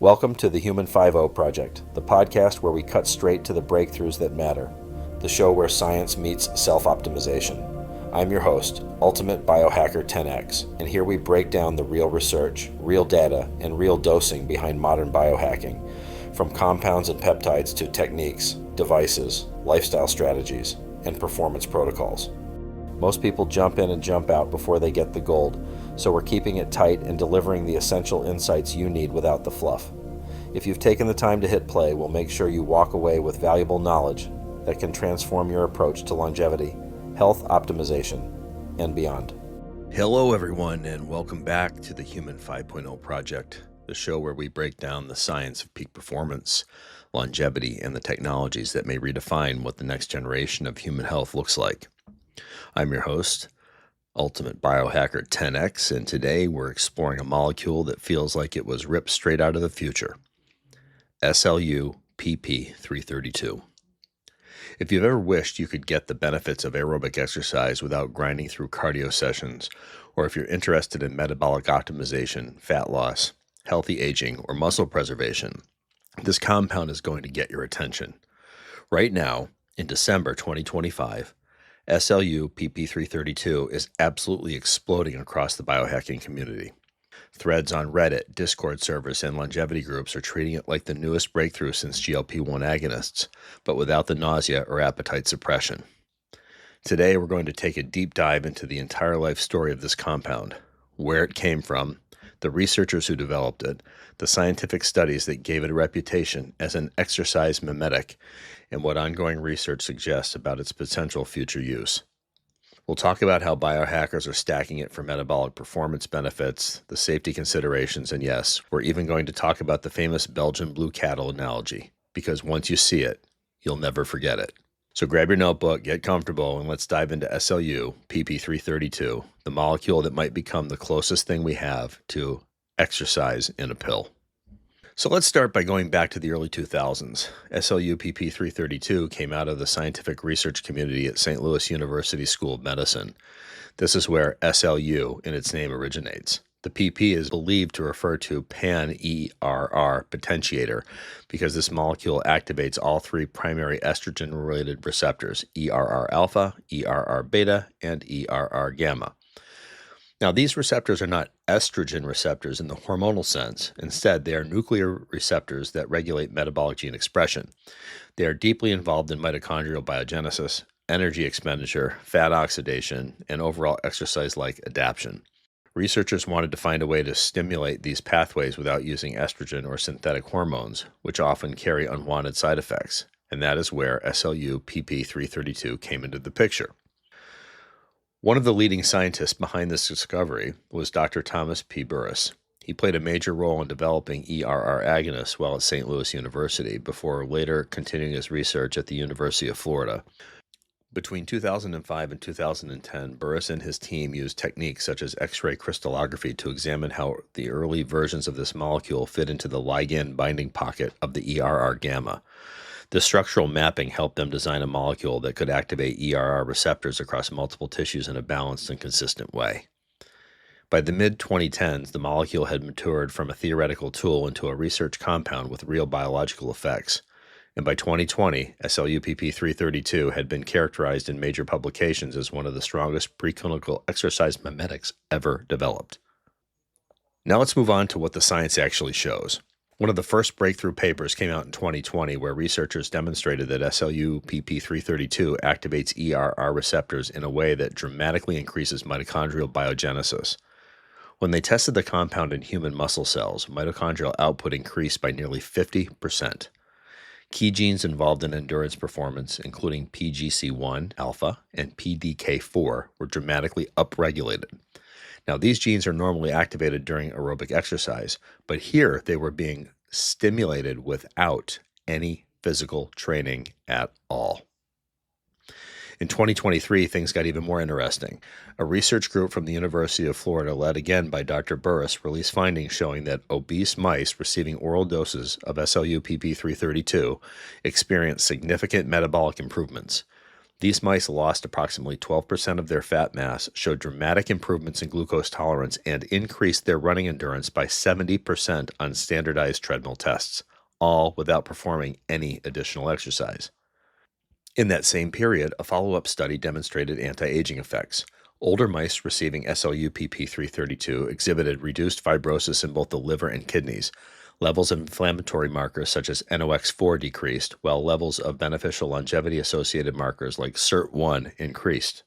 Welcome to the Human 5.0 Project, the podcast where we cut straight to the breakthroughs that matter, the show where science meets self-optimization. I'm your host, Ultimate Biohacker 10X, and here we break down the real research, real data, and real dosing behind modern biohacking, from compounds and peptides to techniques, devices, lifestyle strategies, and performance protocols. Most people jump in and jump out before they get the gold, so we're keeping it tight and delivering the essential insights you need without the fluff. If you've taken the time to hit play, we'll make sure you walk away with valuable knowledge that can transform your approach to longevity, health optimization, and beyond. Hello everyone, and welcome back to the Human 5.0 Project, the show where we break down the science of peak performance, longevity, and the technologies that may redefine what the next generation of human health looks like. I'm your host, Ultimate Biohacker 10X, and today we're exploring a molecule that feels like it was ripped straight out of the future, SLU-PP-332. If you've ever wished you could get the benefits of aerobic exercise without grinding through cardio sessions, or if you're interested in metabolic optimization, fat loss, healthy aging, or muscle preservation, this compound is going to get your attention. Right now, in December 2025, SLU-PP-332 is absolutely exploding across the biohacking community. Threads on Reddit, Discord servers, and longevity groups are treating it like the newest breakthrough since GLP-1 agonists, but without the nausea or appetite suppression. Today, we're going to take a deep dive into the entire life story of this compound, where it came from, the researchers who developed it, the scientific studies that gave it a reputation as an exercise mimetic, and what ongoing research suggests about its potential future use. We'll talk about how biohackers are stacking it for metabolic performance benefits, the safety considerations, and yes, we're even going to talk about the famous Belgian blue cattle analogy, because once you see it, you'll never forget it. So grab your notebook, get comfortable, and let's dive into SLU-PP-332, the molecule that might become the closest thing we have to exercise in a pill. So let's start by going back to the early 2000s. SLU-PP-332 came out of the scientific research community at St. Louis University School of Medicine. This is where SLU in its name originates. The PP is believed to refer to pan-ERR potentiator because this molecule activates all three primary estrogen-related receptors, ERR alpha, ERR beta, and ERR gamma. Now, these receptors are not estrogen receptors in the hormonal sense. Instead, they are nuclear receptors that regulate metabolic gene expression. They are deeply involved in mitochondrial biogenesis, energy expenditure, fat oxidation, and overall exercise-like adaptation. Researchers wanted to find a way to stimulate these pathways without using estrogen or synthetic hormones, which often carry unwanted side effects, and that is where SLU-PP-332 came into the picture. One of the leading scientists behind this discovery was Dr. Thomas P. Burris. He played a major role in developing ERR agonists while at St. Louis University before later continuing his research at the University of Florida. Between 2005 and 2010, Burris and his team used techniques such as X-ray crystallography to examine how the early versions of this molecule fit into the ligand binding pocket of the ERR gamma. This structural mapping helped them design a molecule that could activate ERR receptors across multiple tissues in a balanced and consistent way. By the mid-2010s, the molecule had matured from a theoretical tool into a research compound with real biological effects. And by 2020, SLU-PP-332 had been characterized in major publications as one of the strongest preclinical exercise mimetics ever developed. Now let's move on to what the science actually shows. One of the first breakthrough papers came out in 2020 where researchers demonstrated that SLU-PP-332 activates ERR receptors in a way that dramatically increases mitochondrial biogenesis. When they tested the compound in human muscle cells, mitochondrial output increased by nearly 50%. Key genes involved in endurance performance, including PGC1 alpha and PDK4, were dramatically upregulated. Now, these genes are normally activated during aerobic exercise, but here they were being stimulated without any physical training at all. In 2023, things got even more interesting. A research group from the University of Florida, led again by Dr. Burris, released findings showing that obese mice receiving oral doses of SLU-PP-332 experienced significant metabolic improvements. These mice lost approximately 12% of their fat mass, showed dramatic improvements in glucose tolerance, and increased their running endurance by 70% on standardized treadmill tests, all without performing any additional exercise. In that same period, a follow-up study demonstrated anti-aging effects. Older mice receiving SLU-PP-332 exhibited reduced fibrosis in both the liver and kidneys. Levels of inflammatory markers such as NOx4 decreased, while levels of beneficial longevity-associated markers like SIRT1 increased.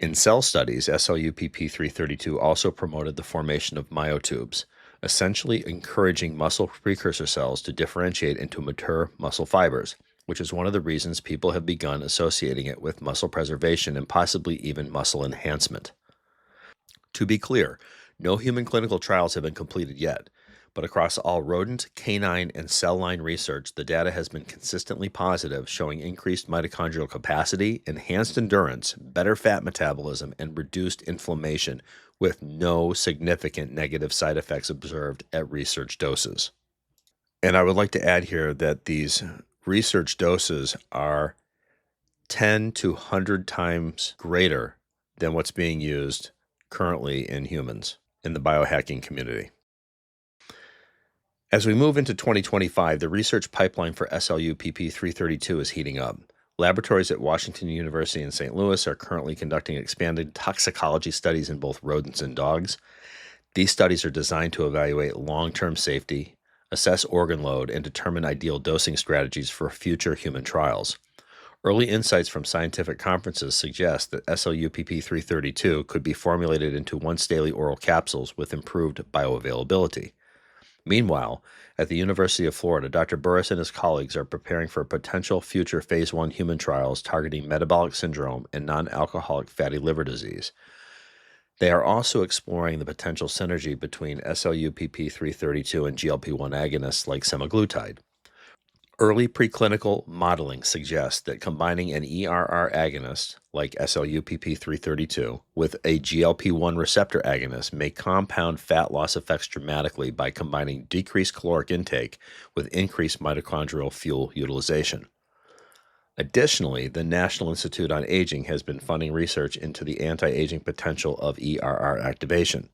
In cell studies, SLU-PP-332 also promoted the formation of myotubes, essentially encouraging muscle precursor cells to differentiate into mature muscle fibers, which is one of the reasons people have begun associating it with muscle preservation and possibly even muscle enhancement. To be clear, no human clinical trials have been completed yet, but across all rodent, canine, and cell line research, the data has been consistently positive, showing increased mitochondrial capacity, enhanced endurance, better fat metabolism, and reduced inflammation, with no significant negative side effects observed at research doses. And I would like to add here that these research doses are 10 to 100 times greater than what's being used currently in humans in the biohacking community. As we move into 2025, the research pipeline for SLU-PP-332 is heating up. Laboratories at Washington University in St. Louis are currently conducting expanded toxicology studies in both rodents and dogs. These studies are designed to evaluate long-term safety, assess organ load, and determine ideal dosing strategies for future human trials. Early insights from scientific conferences suggest that SLU-PP-332 could be formulated into once-daily oral capsules with improved bioavailability. Meanwhile, at the University of Florida, Dr. Burris and his colleagues are preparing for potential future Phase 1 human trials targeting metabolic syndrome and non-alcoholic fatty liver disease. They are also exploring the potential synergy between SLU-PP-332 and GLP-1 agonists like semaglutide. Early preclinical modeling suggests that combining an ERR agonist like SLU-PP-332 with a GLP-1 receptor agonist may compound fat loss effects dramatically by combining decreased caloric intake with increased mitochondrial fuel utilization. Additionally, the National Institute on Aging has been funding research into the anti-aging potential of ERR activation.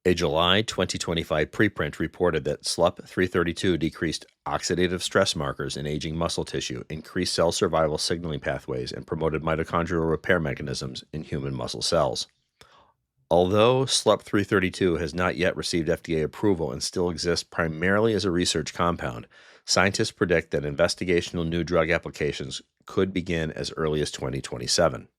A July 2025 preprint reported that SLUP-332 decreased oxidative stress markers in aging muscle tissue, increased cell survival signaling pathways, and promoted mitochondrial repair mechanisms in human muscle cells. Although SLUP-332 has not yet received FDA approval and still exists primarily as a research compound, scientists predict that investigational new drug applications could begin as early as 2027.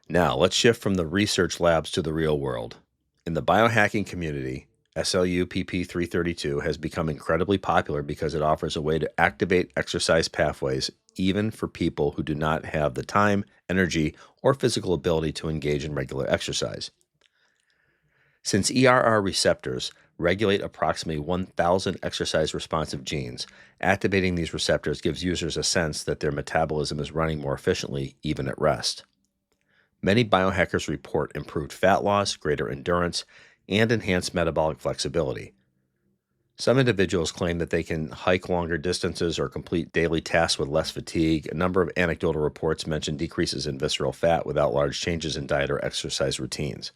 Now, let's shift from the research labs to the real world. In the biohacking community, SLU-PP-332 has become incredibly popular because it offers a way to activate exercise pathways even for people who do not have the time, energy, or physical ability to engage in regular exercise. Since ERR receptors regulate approximately 1,000 exercise-responsive genes, activating these receptors gives users a sense that their metabolism is running more efficiently even at rest. Many biohackers report improved fat loss, greater endurance, and enhanced metabolic flexibility. Some individuals claim that they can hike longer distances or complete daily tasks with less fatigue. A number of anecdotal reports mention decreases in visceral fat without large changes in diet or exercise routines.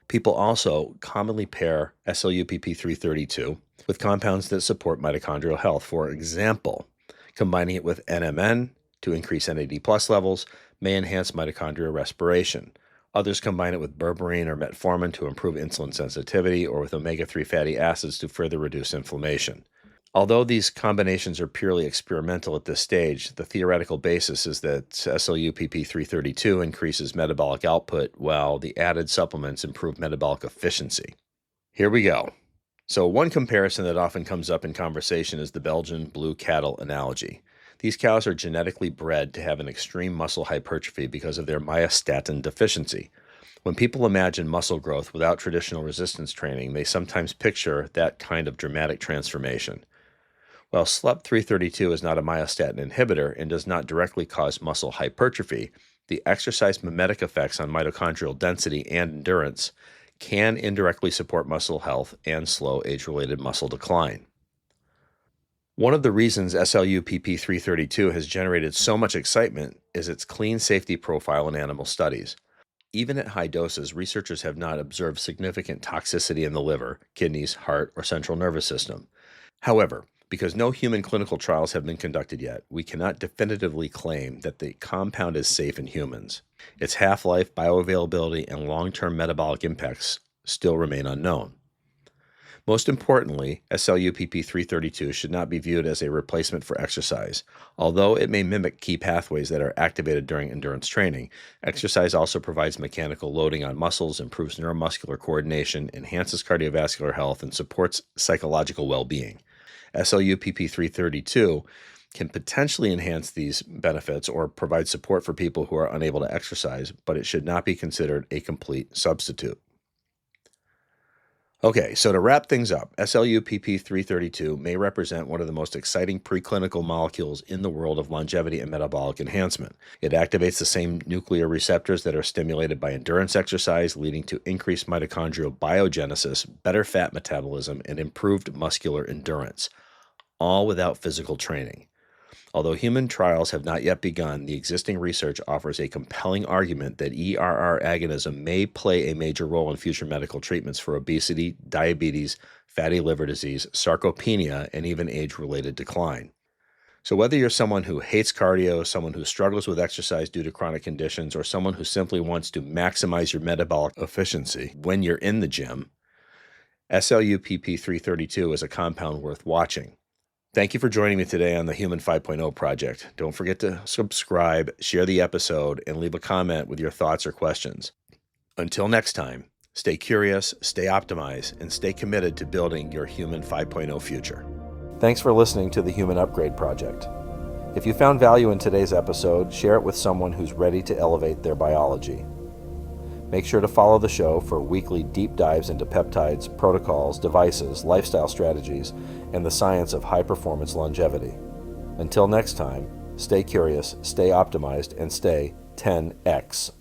People also commonly pair SLU-PP-332 with compounds that support mitochondrial health. For example, combining it with NMN to increase NAD+ levels may enhance mitochondrial respiration. Others combine it with berberine or metformin to improve insulin sensitivity, or with omega-3 fatty acids to further reduce inflammation. Although these combinations are purely experimental at this stage, the theoretical basis is that SLU-PP-332 increases metabolic output while the added supplements improve metabolic efficiency. Here we go. So one comparison that often comes up in conversation is the Belgian blue cattle analogy. These cows are genetically bred to have an extreme muscle hypertrophy because of their myostatin deficiency. When people imagine muscle growth without traditional resistance training, they sometimes picture that kind of dramatic transformation. While SLUP-332 is not a myostatin inhibitor and does not directly cause muscle hypertrophy, the exercise mimetic effects on mitochondrial density and endurance can indirectly support muscle health and slow age-related muscle decline. One of the reasons SLU-PP-332 has generated so much excitement is its clean safety profile in animal studies. Even at high doses, researchers have not observed significant toxicity in the liver, kidneys, heart, or central nervous system. However, because no human clinical trials have been conducted yet, we cannot definitively claim that the compound is safe in humans. Its half-life, bioavailability, and long-term metabolic impacts still remain unknown. Most importantly, SLU-PP-332 should not be viewed as a replacement for exercise. Although it may mimic key pathways that are activated during endurance training, exercise also provides mechanical loading on muscles, improves neuromuscular coordination, enhances cardiovascular health, and supports psychological well-being. SLU-PP-332 can potentially enhance these benefits or provide support for people who are unable to exercise, but it should not be considered a complete substitute. Okay, so to wrap things up, SLU-PP-332 may represent one of the most exciting preclinical molecules in the world of longevity and metabolic enhancement. It activates the same nuclear receptors that are stimulated by endurance exercise, leading to increased mitochondrial biogenesis, better fat metabolism, and improved muscular endurance, all without physical training. Although human trials have not yet begun, the existing research offers a compelling argument that ERR agonism may play a major role in future medical treatments for obesity, diabetes, fatty liver disease, sarcopenia, and even age-related decline. So whether you're someone who hates cardio, someone who struggles with exercise due to chronic conditions, or someone who simply wants to maximize your metabolic efficiency when you're in the gym, SLU-PP-332 is a compound worth watching. Thank you for joining me today on the Human 5.0 project. Don't forget to subscribe, share the episode, and leave a comment with your thoughts or questions. Until next time, stay curious, stay optimized, and stay committed to building your Human 5.0 future. Thanks for listening to the Human Upgrade Project. If you found value in today's episode, share it with someone who's ready to elevate their biology. Make sure to follow the show for weekly deep dives into peptides, protocols, devices, lifestyle strategies, and the science of high-performance longevity. Until next time, stay curious, stay optimized, and stay 10x.